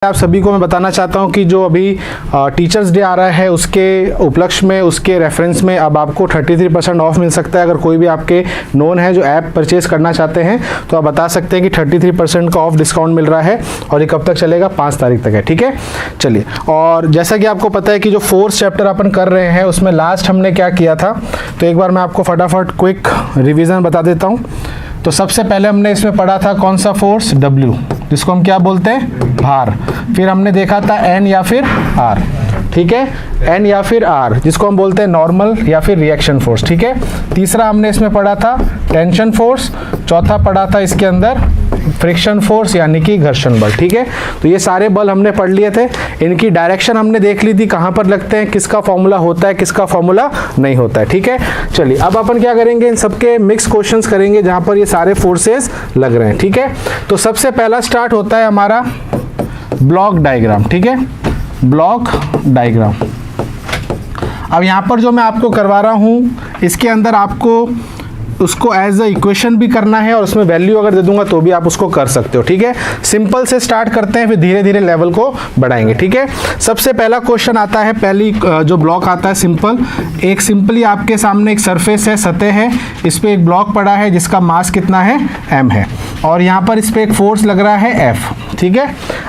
आप सभी को मैं बताना चाहता हूं कि जो अभी टीचर्स डे आ रहा है उसके उपलक्ष्य में उसके रेफरेंस में अब आपको 33% ऑफ मिल सकता है। अगर कोई भी आपके नोन है जो ऐप परचेज करना चाहते हैं तो आप बता सकते हैं कि 33% का ऑफ डिस्काउंट मिल रहा है और ये कब तक चलेगा, 5 तारीख तक है। ठीक है, चलिए। और जैसा कि आपको पता है कि जो 4th चैप्टर अपन कर रहे हैं उसमें लास्ट हमने क्या किया था, तो एक बार मैं आपको फटाफट क्विक रिविज़न बता देता हूँ। तो सबसे पहले हमने इसमें पढ़ा था कौन सा फोर्स, W, जिसको हम क्या बोलते हैं, भार। फिर हमने देखा था N या फिर R, ठीक है, N या फिर R, जिसको हम बोलते हैं नॉर्मल या फिर रिएक्शन फोर्स। ठीक है, तीसरा हमने इसमें पढ़ा था टेंशन फोर्स, चौथा पढ़ा था इसके अंदर फ्रिक्शन फोर्स यानी कि घर्षण बल। ठीक है, तो ये सारे बल हमने पढ़ लिए थे, इनकी डायरेक्शन हमने देख ली थी कहाँ पर लगते हैं, किसका फॉर्मूला होता है, किसका फॉर्मूला नहीं होता है। ठीक है, चलिए अब अपन क्या करेंगे, इन सबके मिक्स क्वेश्चंस करेंगे जहाँ पर ये सारे फोर्सेस लग रहे हैं। ठीक है, तो सबसे पहला स्टार्ट होता है हमारा ब्लॉक डायग्राम। ठीक है, ब्लॉक डायग्राम। अब यहाँ पर जो मैं आपको करवा रहा हूँ इसके अंदर आपको उसको एज अ इक्वेशन भी करना है और उसमें वैल्यू अगर दे दूंगा तो भी आप उसको कर सकते हो। ठीक है, सिंपल से स्टार्ट करते हैं, फिर धीरे धीरे लेवल को बढ़ाएंगे। ठीक है, सबसे पहला क्वेश्चन आता है, पहली जो ब्लॉक आता है सिंपल, एक सिंपली आपके सामने एक सरफेस है, सतह है, इस पर एक ब्लॉक पड़ा है जिसका मास कितना है, m है, और यहाँ पर इस पर एक फोर्स लग रहा है F। ठीक है,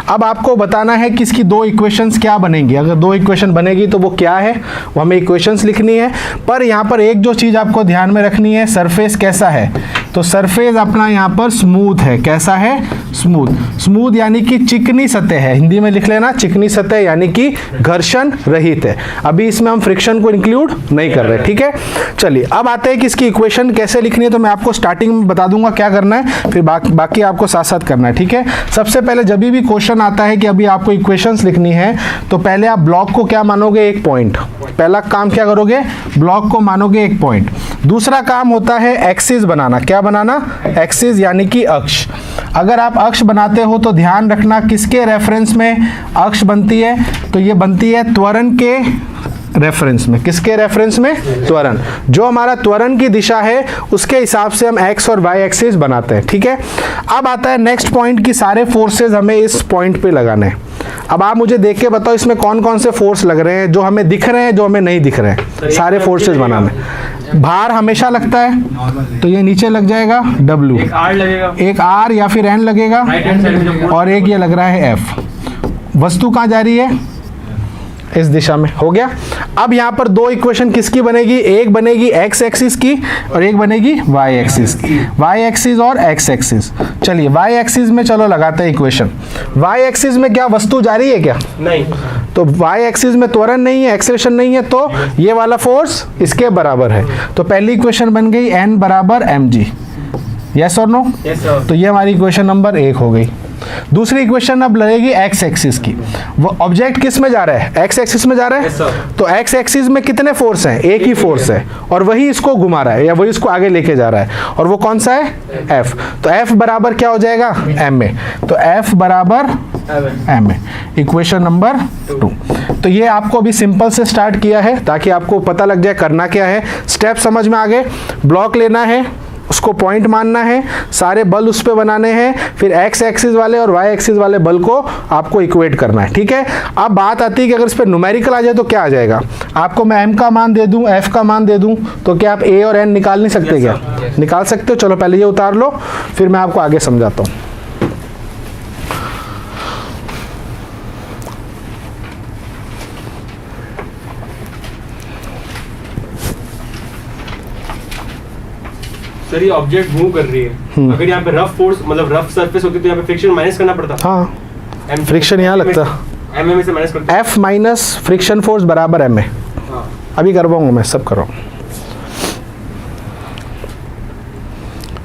अब आपको बताना है कि इसकी दो इक्वेशंस क्या बनेंगी। अगर दो इक्वेशन बनेगी तो वो क्या है, वो हमें इक्वेशंस लिखनी है। पर यहाँ पर एक जो चीज़ आपको ध्यान में रखनी है, सरफेस कैसा है, तो सरफेस अपना यहाँ पर स्मूथ है। कैसा है, स्मूथ। स्मूथ यानी कि चिकनी सतह है, हिंदी में लिख लेना चिकनी सतह यानी कि घर्षण रहित है। अभी इसमें हम फ्रिक्शन को इंक्लूड नहीं कर रहे। ठीक है, चलिए अब आते हैं कि इसकी इक्वेशन कैसे लिखनी है। तो मैं आपको स्टार्टिंग में बता दूंगा क्या करना है, फिर बाकी आपको साथ साथ करना है। ठीक है, सबसे पहले जब भी क्वेश्चन आता है कि अभी आपको इक्वेशंस लिखनी है तो पहले आप ब्लॉक को क्या मानोगे, एक पॉइंट। पहला काम क्या करोगे, ब्लॉक को मानोगे एक पॉइंट। दूसरा काम होता है एक्सिस बनाना। क्या बनाना, एक्सिस यानी कि अक्ष। अगर आप अक्ष बनाते हो तो ध्यान रखना किसके रेफरेंस में अक्ष बनती है, तो ये बनती है त्वरण के रेफरेंस में। किसके रेफरेंस में, त्वरण। जो हमारा त्वरण की दिशा है उसके हिसाब से हम एक्स और वाई एक्सिस बनाते हैं। ठीक है, अब आता है नेक्स्ट पॉइंट कि सारे फोर्सेस हमें इस पॉइंट पे लगाने हैं। अब आप मुझे देख के बताओ इसमें कौन कौन से फोर्स लग रहे हैं, जो हमें दिख रहे हैं, जो हमें नहीं दिख रहे हैं। सारे फोर्सेस बनाने। भार हमेशा लगता है तो ये नीचे लग जाएगा W, एक R या फिर N लगेगा, और एक ये लग रहा है F। वस्तु कहाँ जा रही है, इस दिशा में। हो गया। अब यहाँ पर दो इक्वेशन किसकी बनेगी, एक बनेगी x एक्सिस की और एक बनेगी y एक्सिस की। y एक्सिस और x एक्सिस। चलिए y एक्सिस में चलो लगाते हैं इक्वेशन। y एक्सिस में क्या वस्तु जा रही है क्या, नहीं, तो y एक्सिस में त्वरण नहीं है, एक्सेलरेशन नहीं है, तो ये वाला फोर्स इसके बराबर है। तो पहली इक्वेशन बन गई n बराबर mg। यस और नो, तो ये हमारी इक्वेशन नंबर 1 हो गई। दूसरी इक्वेशन अब लगेगी एक्स एक्सिस की। वो ऑब्जेक्ट किस में जा रहा है, एक्स एक्सिस में जा रहा है। तो एक्स एक्सिस में कितने फोर्स हैं, एक ही फोर्स है, और वही इसको घुमा रहा है या वही इसको आगे लेके जा रहा है, और वो कौन सा है, F। तो F बराबर क्या हो जाएगा, ma। तो F बराबर ma, इक्वेशन नंबर 2। तो ये आपको अभी सिंपल से स्टार्ट किया है ताकि आपको पता लग जाए करना क्या है। स्टेप समझ में आ गए। ब्लॉक लेना है, उसको पॉइंट मानना है, सारे बल उस पे बनाने हैं, फिर एक्स एक्सिस वाले और वाई एक्सिस वाले बल को आपको इक्वेट करना है। ठीक है, अब बात आती है कि अगर इस पे न्यूमेरिकल आ जाए तो क्या आ जाएगा। आपको मैं m का मान दे दूं, f का मान दे दूं, तो क्या आप a और n निकाल नहीं सकते क्या, निकाल सकते हो। चलो पहले ये उतार लो, फिर मैं आपको आगे समझाता हूँ। सर ये ऑब्जेक्ट मूव कर रही है, अगर यहाँ पे रफ फोर्स मतलब रफ सरफेस होती तो यहाँ पे फ्रिक्शन माइनस करना पड़ता। हाँ, फ्रिक्शन यहाँ लगता, mm से माइनस करते, F माइनस फ्रिक्शन फोर्स बराबर ma। अभी करवाऊंगा मैं, सब कराऊँ।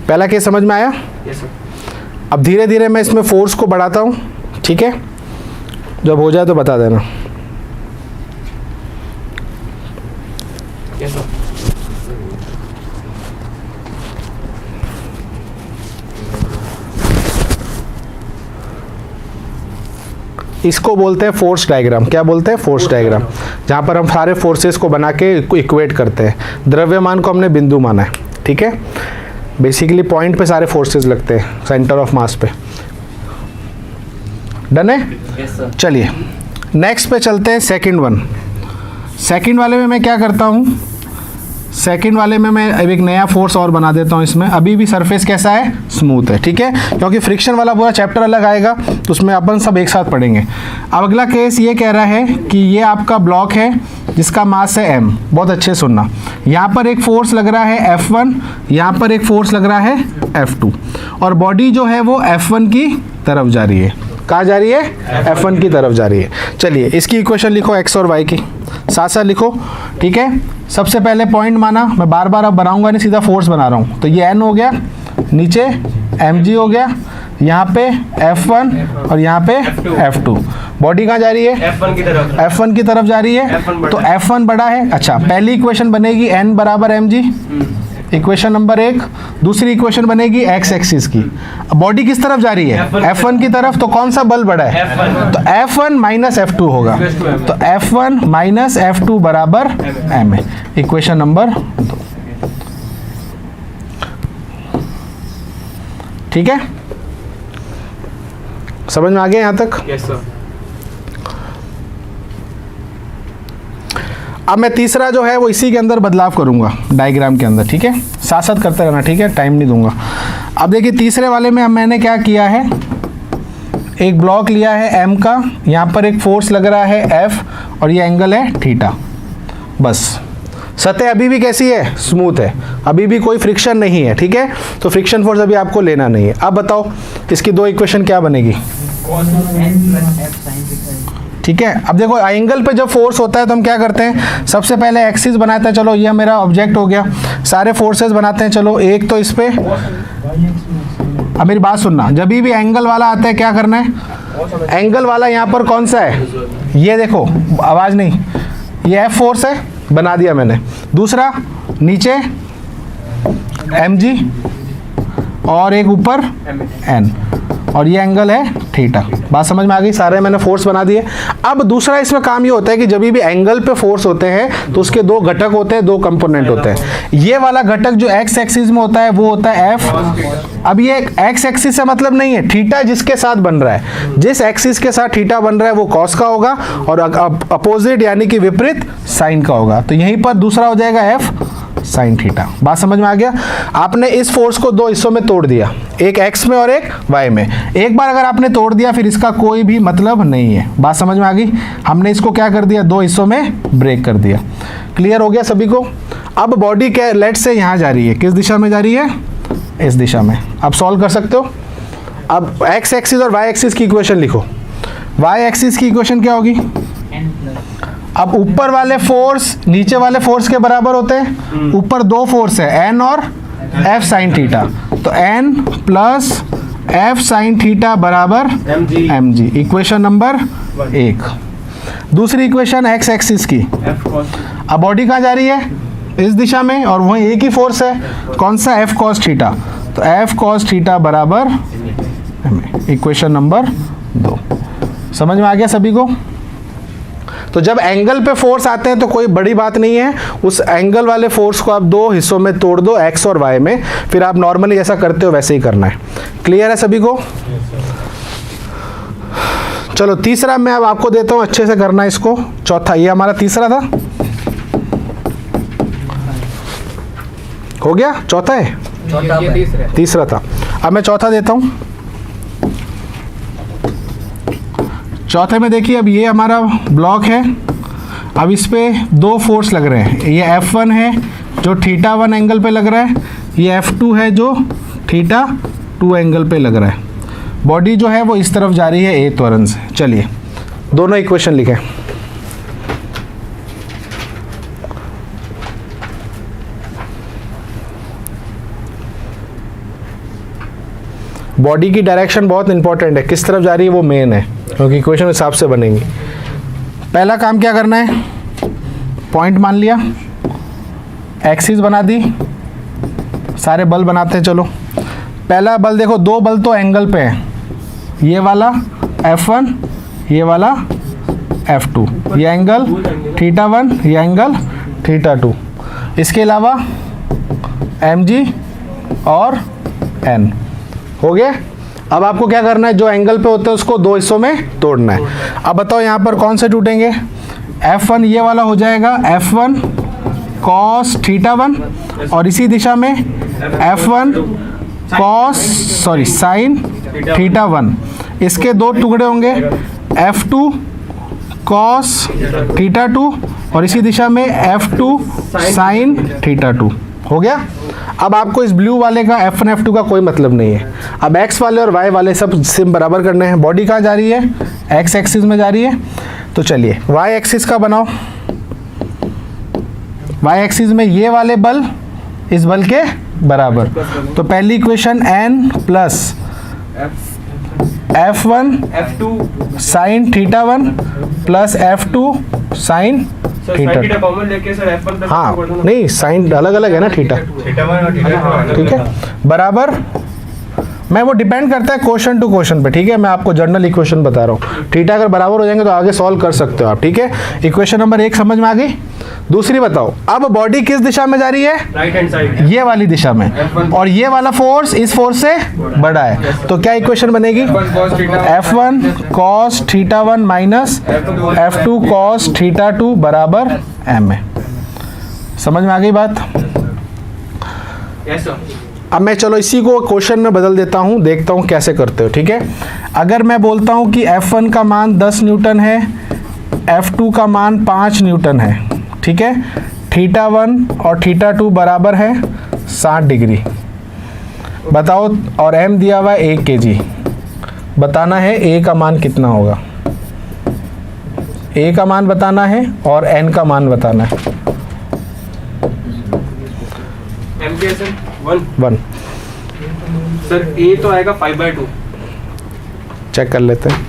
पहला केस समझ में आया। Yes sir. अब धीरे धीरे मैं इसमें फोर्स को बढ़ाता हूँ। ठीक है, जब हो जाए तो बता देना। Yes sir. इसको बोलते हैं फोर्स डायग्राम। क्या बोलते हैं, फोर्स डायग्राम, जहाँ पर हम सारे फोर्सेस को बना के इक्वेट करते हैं। द्रव्यमान को हमने बिंदु माना है। ठीक है, बेसिकली पॉइंट पे सारे फोर्सेस लगते हैं, सेंटर ऑफ मास पे। डन है। चलिए नेक्स्ट पे चलते हैं, सेकंड वन। सेकंड वाले में मैं क्या करता हूँ, सेकंड वाले में मैं अब एक नया फोर्स और बना देता हूँ इसमें। अभी भी सरफेस कैसा है, स्मूथ है, ठीक है, क्योंकि फ्रिक्शन वाला पूरा चैप्टर अलग आएगा तो उसमें अपन सब एक साथ पढ़ेंगे। अब अगला केस ये कह रहा है कि ये आपका ब्लॉक है जिसका मास है m। बहुत अच्छे सुनना, यहाँ पर एक फोर्स लग रहा है F1, यहाँ पर एक फोर्स लग रहा है F2, और बॉडी जो है वो F1 की तरफ जा रही है। कहाँ जा रही है, F1 की तरफ जा रही है। चलिए इसकी इक्वेशन लिखो, x और y की साथ साथ लिखो, ठीक है। सबसे पहले पॉइंट माना, मैं बार बार अब बनाऊंगा नहीं, सीधा फोर्स बना रहा हूँ। तो ये n हो गया, नीचे mg हो गया, यहाँ पे F1 और यहाँ पे F2। बॉडी कहाँ जा रही है, F1 की तरफ जा रही है, तो F1 बड़ा है। अच्छा, पहली इक्वेशन बनेगी n बराबर mg, इक्वेशन नंबर 1। दूसरी इक्वेशन बनेगी x एक्सिस की, बॉडी किस तरफ जा रही है, F1 की तरफ, तो कौन सा बल बड़ा है, तो F1 माइनस F2 होगा, तो F1 माइनस F2 बराबर m है, इक्वेशन नंबर 2। ठीक है, समझ में आ गया यहाँ तक? Yes sir. अब मैं तीसरा जो है वो इसी के अंदर बदलाव करूंगा, डायग्राम के अंदर, ठीक है, साथ साथ करते रहना, ठीक है, टाइम नहीं दूंगा। अब देखिए तीसरे वाले में अब मैंने क्या किया है, एक ब्लॉक लिया है m का, यहाँ पर एक फोर्स लग रहा है F और ये एंगल है थीटा। बस सतह अभी भी कैसी है, स्मूथ है, अभी भी कोई फ्रिक्शन नहीं है, ठीक है, तो फ्रिक्शन फोर्स अभी आपको लेना नहीं है। अब बताओ इसकी दो इक्वेशन क्या बनेगी, ठीक है। अब देखो एंगल पे जब फोर्स होता है तो हम क्या करते हैं, सबसे पहले एक्सिस बनाते हैं। चलो ये मेरा ऑब्जेक्ट हो गया, सारे फोर्सेस बनाते हैं। चलो एक तो इस पे, अब मेरी बात सुनना, जब भी एंगल वाला आता है क्या करना है, एंगल वाला यहाँ पर कौन सा है, ये देखो, आवाज नहीं, ये F फोर्स है, बना दिया मैंने। दूसरा नीचे mg और एक ऊपर n, और ये एंगल है थीटा। बात समझ में आ गई, सारे मैंने फोर्स बना दिए। अब दूसरा इसमें काम ये होता है कि जब भी एंगल पे फोर्स होते हैं तो उसके दो घटक होते हैं, दो कंपोनेंट होते हैं। ये वाला घटक जो x एक्सिस में होता है वो होता है F। अब ये x एक्सिस से मतलब नहीं है, थीटा जिसके साथ बन रहा है, जिस एक्सिस के साथ थीटा बन रहा है वो कॉस का होगा और अपोजिट यानी कि विपरीत साइन का होगा। तो यहीं पर दूसरा हो जाएगा F साइन थीटा। बात समझ में आ गया? आपने इस फोर्स को दो हिस्सों में तोड़ दिया, एक x में और एक y में। एक बार अगर आपने तोड़ दिया फिर इसका कोई भी मतलब नहीं है। बात समझ में आ गई? हमने इसको क्या कर दिया, दो हिस्सों में ब्रेक कर दिया। क्लियर हो गया सभी को? अब बॉडी के लेट से यहाँ जा रही है, किस दिशा में जा रही है, इस दिशा में। अब सॉल्व कर सकते हो। अब x एक्सिस और y एक्सिस की इक्वेशन लिखो। y एक्सिस की इक्वेशन क्या होगी, अब ऊपर वाले फोर्स नीचे वाले फोर्स के बराबर होते हैं। ऊपर दो फोर्स है n और f साइन थीटा, तो n plus f sine theta बराबर mg, इक्वेशन नंबर 1। दूसरी इक्वेशन x एक्सिस की, अब बॉडी कहाँ जा रही है, इस दिशा में, और वहीं एक ही फोर्स है, कौन सा, f cos थीटा, तो f cos थीटा बराबर इक्वेशन नंबर 2। समझ में आ गया सभी को? तो जब एंगल पे फोर्स आते हैं तो कोई बड़ी बात नहीं है, उस एंगल वाले फोर्स को आप दो हिस्सों में तोड़ दो, x और y में, फिर आप नॉर्मली जैसा करते हो वैसे ही करना है। क्लियर है सभी को? चलो तीसरा मैं अब आपको देता हूं, अच्छे से करना इसको। चौथा, ये हमारा तीसरा था, हो गया, चौथा है, तीसरा था। अब मैं चौथा देता हूं। चौथे में देखिए, अब ये हमारा ब्लॉक है, अब इस पे दो फोर्स लग रहे हैं। ये F1 है जो थीटा 1 एंगल पे लग रहा है, ये F2 है जो थीटा 2 एंगल पे लग रहा है। बॉडी जो है वो इस तरफ जा रही है A त्वरण से। चलिए दोनों इक्वेशन लिखें। बॉडी की डायरेक्शन बहुत इंपॉर्टेंट है, किस तरफ जा रही है वो मेन है, क्योंकि इक्वेशन हिसाब से बनेंगी। पहला काम क्या करना है, पॉइंट मान लिया, एक्सिस बना दी, सारे बल बनाते हैं। चलो पहला बल देखो, दो बल तो एंगल पे है, ये वाला F1, ये वाला F2, ये एंगल थीटा 1, ये एंगल थीटा 2। इसके अलावा mg और n हो गया। अब आपको क्या करना है, जो एंगल पे होते हैं उसको दो हिस्सों में तोड़ना है। अब बताओ यहाँ पर कौन से टूटेंगे, F1 ये वाला हो जाएगा F1 cos θ1 और इसी दिशा में F1 sin θ1, इसके दो टुकड़े होंगे F2 cos θ2 और इसी दिशा में F2 sin θ2। हो गया। अब आपको इस ब्लू वाले का F1 F2 का कोई मतलब नहीं है। अब X वाले और Y वाले सब सिम बराबर करने हैं। बॉडी कहाँ जा रही है, X एक्सिस में जा रही है, तो चलिए Y एक्सिस का बनाओ। Y एक्सिस में ये वाले बल इस बल के बराबर, तो पहली equation n plus F1 F2 sin θ1 plus F2 sin θ2। Common लेके सर F1 प्लस हाँ नहीं, साइन अलग अलग है ना थीटा, ठीक है बराबर। मैं वो डिपेंड करता है क्वेश्चन टू क्वेश्चन पे, ठीक है। मैं आपको जनरल इक्वेशन बता रहा हूँ। थीटा अगर बराबर हो जाएंगे तो आगे सॉल्व कर सकते हो आप, ठीक है। इक्वेशन नंबर 1 समझ में आ गई। दूसरी बताओ, अब बॉडी किस दिशा में जा रही है, राइट हैंड साइड, ये वाली दिशा में, और ये वाला फोर्स इस फोर्स से बड़ा है, तो क्या इक्वेशन बनेगी, F1 cos θ1 minus F2 cos θ2 बराबर m है। समझ में आ गई बात। Yes sir. अब मैं चलो इसी को क्वेश्चन में बदल देता हूँ, देखता हूँ कैसे करते हो, ठीक है। अगर मैं बोलता हूँ कि F1 का मान 10 न्यूटन है, F2 का मान 5 न्यूटन है, ठीक है। θ1 और θ2 बराबर है 60 डिग्री, बताओ। और m दिया हुआ है 1 kg, बताना है a का मान कितना होगा, a का मान बताना है और n का मान बताना है। m के सर 1 सर, a तो आएगा 5/2। चेक कर लेते हैं।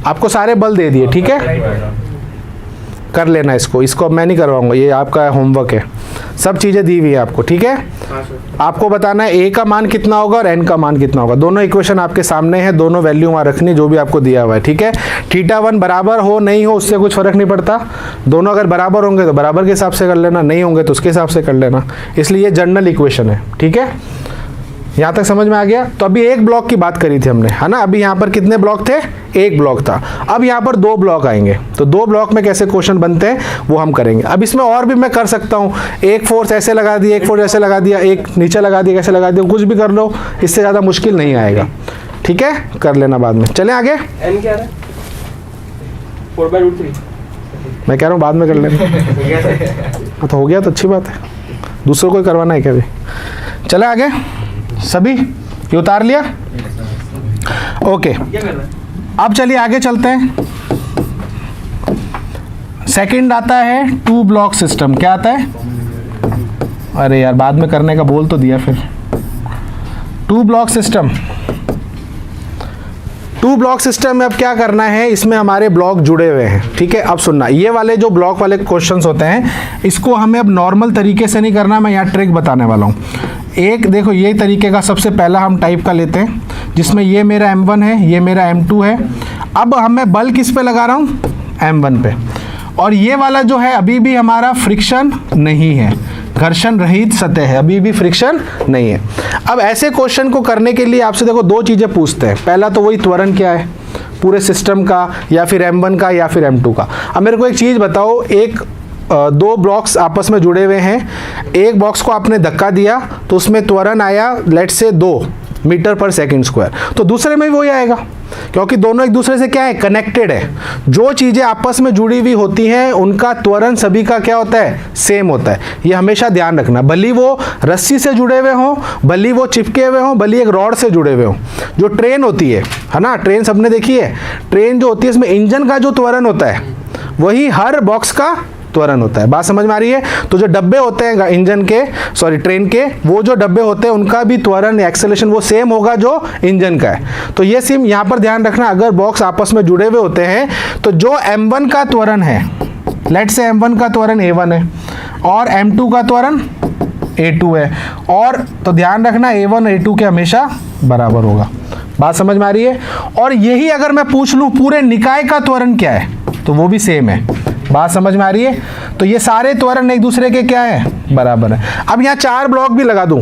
आपको सारे बल दे दिए, ठीक है, कर लेना इसको। इसको अब मैं नहीं करवाऊंगा, ये आपका होमवर्क है। सब चीज़ें दी हुई है आपको, ठीक है। आपको बताना है a का मान कितना होगा और n का मान कितना होगा। दोनों इक्वेशन आपके सामने है, दोनों वैल्यू वहाँ रखनी जो भी आपको दिया हुआ है, ठीक है। θ1 बराबर हो नहीं हो उससे कुछ फर्क नहीं पड़ता, दोनों अगर बराबर होंगे तो बराबर के हिसाब से कर लेना, नहीं होंगे तो उसके हिसाब से कर लेना। इसलिए ये जनरल इक्वेशन है, ठीक है। यहाँ तक समझ में आ गया। तो अभी एक ब्लॉक की बात करी थी हमने, है ना। अभी यहाँ पर कितने ब्लॉक थे, एक ब्लॉक था। अब यहाँ पर 2 ब्लॉक आएंगे, तो 2 ब्लॉक में कैसे क्वेश्चन बनते हैं वो हम करेंगे। अब इसमें और भी मैं कर सकता हूँ, एक फोर्स ऐसे लगा दिया, एक फोर्स ऐसे लगा दिया, एक नीचे लगा दिया, कैसे लगा दिया, कुछ भी कर लो, इससे ज़्यादा मुश्किल नहीं आएगा, ठीक है। कर लेना बाद में। चलें आगे। n क्या है, 4/√3। मैं कह रहा हूँ बाद में कर लेना। तो हो गया तो अच्छी बात है, दूसरों को करवाना है क्या भी। चले आगे। सभी ये उतार लिया, ओके। अब चलिए आगे चलते हैं। सेकंड आता है 2 ब्लॉक सिस्टम। क्या आता है, अरे यार बाद में करने का बोल तो दिया। फिर 2 ब्लॉक सिस्टम। 2 ब्लॉक सिस्टम में अब क्या करना है, इसमें हमारे ब्लॉक जुड़े हुए हैं, ठीक है। अब सुनना, ये वाले जो ब्लॉक वाले क्वेश्चंस होते हैं इसको हमें अब नॉर्मल तरीके से नहीं करना, मैं यहाँ ट्रिक बताने वाला हूँ। एक देखो ये तरीके का सबसे पहला हम टाइप का लेते हैं, जिसमें ये मेरा M1 है, ये मेरा M2 है। अब मैं बल किस पे लगा रहा हूँ, M1 पे, और ये वाला जो है अभी भी हमारा फ्रिक्शन नहीं है, घर्षण रहित सतह है, अभी भी फ्रिक्शन नहीं है। अब ऐसे क्वेश्चन को करने के लिए आपसे देखो 2 चीज़ें पूछते हैं। पहला तो वही त्वरण क्या है पूरे सिस्टम का, या फिर M1 का या फिर M2 का। अब मेरे को एक चीज़ बताओ, एक 2 ब्लॉक्स आपस में जुड़े हुए हैं, एक बॉक्स को आपने धक्का दिया तो उसमें त्वरण आया लेट्स से 2 मीटर पर सेकंड स्क्वायर, तो दूसरे में भी वही आएगा, क्योंकि दोनों एक दूसरे से क्या है, कनेक्टेड है। जो चीज़ें आपस में जुड़ी हुई होती हैं उनका त्वरण सभी का क्या होता है, सेम होता है। ये हमेशा ध्यान रखना, भली वो रस्सी से जुड़े हुए हों, भली वो चिपके हुए हों, भली एक रॉड से जुड़े हुए हों। जो ट्रेन होती है ना, ट्रेन सबने देखी है, ट्रेन जो होती है इसमें इंजन का जो त्वरण होता है वही हर बॉक्स का त्वरण होता है। बात समझ में आ रही है। तो जो डब्बे होते हैं इंजन के, सॉरी ट्रेन के, वो जो डब्बे होते हैं उनका भी त्वरण एक्सेलरेशन वो सेम होगा जो इंजन का है। तो ये सिम यहाँ पर ध्यान रखना, अगर बॉक्स आपस में जुड़े हुए होते हैं तो जो M1 का त्वरण है, लेट्स से M1 का त्वरण A1 है और M2 का त्वरण A2 है, और तो ध्यान रखना A1 A2 के हमेशा बराबर होगा। बात समझ में आ रही है। और यही अगर मैं पूछ लूँ पूरे निकाय का त्वरण क्या है, तो वो भी सेम है। बात समझ में आ रही है। तो ये सारे त्वरण एक दूसरे के क्या है, बराबर है। अब यहाँ 4 ब्लॉक भी लगा दूं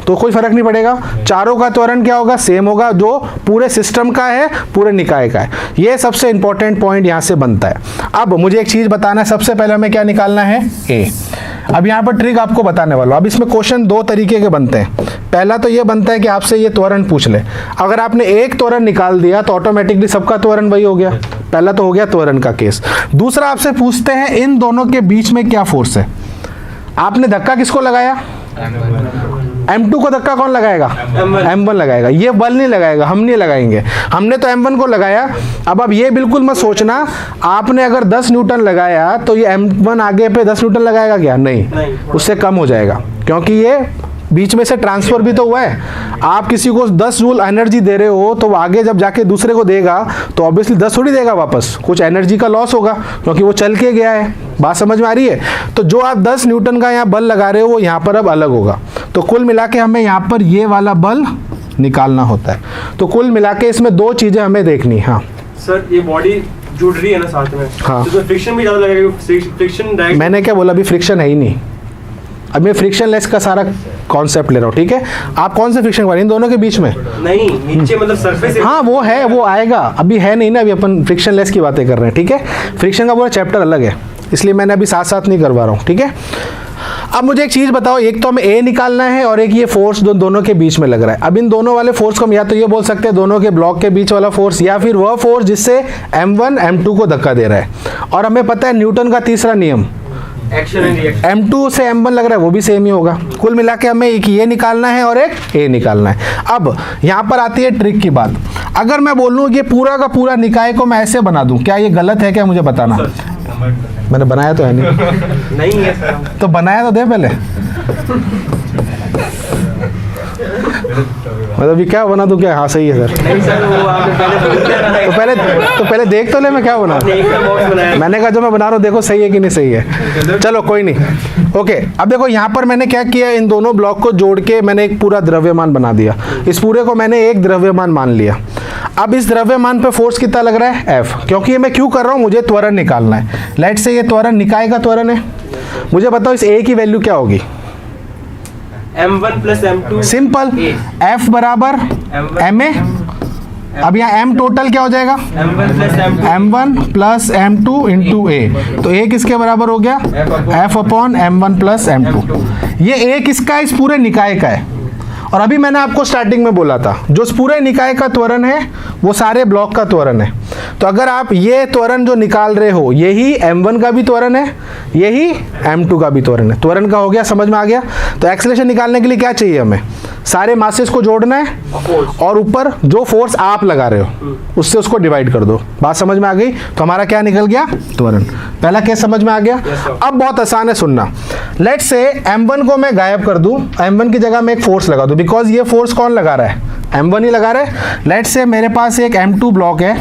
तो कोई फर्क नहीं पड़ेगा, चारों का त्वरण क्या होगा, सेम होगा, जो पूरे सिस्टम का है, पूरे निकाय का है। ये सबसे इंपॉर्टेंट पॉइंट यहाँ से बनता है। अब मुझे एक चीज बताना है, सबसे पहले हमें क्या निकालना है, ए। अब यहाँ पर ट्रिक आपको बताने वाला हूं। अब इसमें क्वेश्चन दो तरीके के बनते हैं। पहला तो ये बनता है कि आपसे ये त्वरण पूछ ले, अगर आपने एक त्वरण निकाल दिया तो ऑटोमेटिकली सबका त्वरण वही हो गया। पहला तो हो गया त्वरण का केस। दूसरा आपसे पूछते हैं इन दोनों के बीच में क्या फोर्स है। आपने धक्का किसको लगाया, M2 को धक्का कौन लगाएगा, M1 लगाएगा। ये बल नहीं लगाएगा, हम नहीं लगाएंगे, हमने तो M1 को लगाया। अब ये बिल्कुल मत सोचना आपने अगर 10 न्यूटन लगाया तो ये M1 आगे पे 10 न्यूटन लगाएगा क्या, नहीं, उससे कम हो जाएगा, क्योंकि ये बीच में से ट्रांसफर भी तो हुआ है। आप किसी को 10 जूल एनर्जी दे रहे हो तो वो आगे जब जाके दूसरे को देगा तो ऑब्वियसली 10 थोड़ी देगा वापस, कुछ एनर्जी का लॉस होगा क्योंकि वो चल के गया है। बात समझ में आ रही है। तो जो आप 10 न्यूटन का यहाँ बल लगा रहे हो वो यहाँ पर अब अलग होगा। तो कुल मिला के हमें यहाँ पर ये वाला बल निकालना होता है। तो कुल मिला के इसमें दो चीजें हमें देखनी। हाँ सर, ये बॉडी जुड़ रही है ना साथ में, हाँ, तो फ्रिक्शन भी ज्यादा लगेगा, फ्रिक्शन डायरेक्ट। मैंने क्या बोला, अभी फ्रिक्शन है ही नहीं, अब मैं फ्रिक्शन लेस का सारा कॉन्सेप्ट ले रहा हूँ, ठीक है। आप कौन से फ्रिक्शन इन दोनों के बीच में, नहीं नीचे मतलब सरफेस, हाँ वो है, वो आएगा, अभी है नहीं ना, अभी अपन फ्रिक्शन लेस की बातें कर रहे हैं, ठीक है। फ्रिक्शन का पूरा चैप्टर अलग है, इसलिए मैंने अभी साथ साथ नहीं करवा रहा हूँ, ठीक है। अब मुझे एक चीज बताओ, एक तो हमें ए निकालना है और एक ये फोर्स दोनों के बीच में लग रहा है। अब इन दोनों वाले फोर्स को हम या तो ये बोल सकते हैं दोनों के ब्लॉक के बीच वाला फोर्स, या फिर वह फोर्स जिससे M1 M2 को धक्का दे रहा है। और हमें पता है न्यूटन का तीसरा नियम, एक्शन एंड रिएक्शन, M2 से M1 लग रहा है वो भी सेम ही होगा। कुल मिला के हमें एक ये निकालना है और एक ए निकालना है। अब यहाँ पर आती है ट्रिक की बात। अगर मैं बोलूँ ये पूरा का पूरा निकाय को मैं ऐसे बना दूं, क्या ये गलत है, क्या मुझे बताना। मैंने बनाया तो है नहीं है तो बनाया तो दे पहले। मतलब ये क्या बना दूं, क्या, हाँ सही है सर। नहीं सर, वो आपने तो पहले देख तो ले मैं क्या बना रहा। मैंने कहा जो मैं बना रहा हूँ देखो सही है कि नहीं सही है। चलो कोई नहीं, ओके। अब देखो यहाँ पर मैंने क्या किया, इन दोनों ब्लॉक को जोड़ के मैंने एक पूरा द्रव्यमान बना दिया। इस पूरे को मैंने एक द्रव्यमान मान लिया। अब इस द्रव्यमान पे फोर्स कितना लग रहा है, F, क्योंकि ये मैं क्यों कर रहा हूँ, मुझे त्वरण निकालना है। लेट से ये त्वरण निकाय का त्वरण है। मुझे बताओ इस A की वैल्यू क्या होगी, M1 plus M2, simple, F बराबर MA। अब यहाँ M टोटल क्या हो जाएगा, M1 plus M2 into A। तो A किसके बराबर हो गया, F upon M1 plus M2। ये A किसका है, इस पूरे निकाय का है। और अभी मैंने आपको स्टार्टिंग में बोला था जो इस पूरे निकाय का त्वरण है वो सारे ब्लॉक का त्वरण है। तो अगर आप ये त्वरण जो निकाल रहे हो यही M1 का भी त्वरण है, यही M2 का भी त्वरण है। त्वरण का हो गया, समझ में आ गया। तो एक्सेलरेशन निकालने के लिए क्या चाहिए, हमें सारे मासेस को जोड़ना है और ऊपर जो फोर्स आप लगा रहे हो उससे उसको डिवाइड कर दो। बात समझ में आ गई। तो हमारा क्या निकल गया, त्वरण। पहला केस समझ में आ गया। अब बहुत आसान है, सुनना। लेट से M1 को मैं गायब कर दूं, M1 की जगह में एक फोर्स लगा दूं, बिकॉज ये फोर्स कौन लगा रहा है, M1 ही लगा रहा है। लेट से मेरे पास एक M2 ब्लॉक है,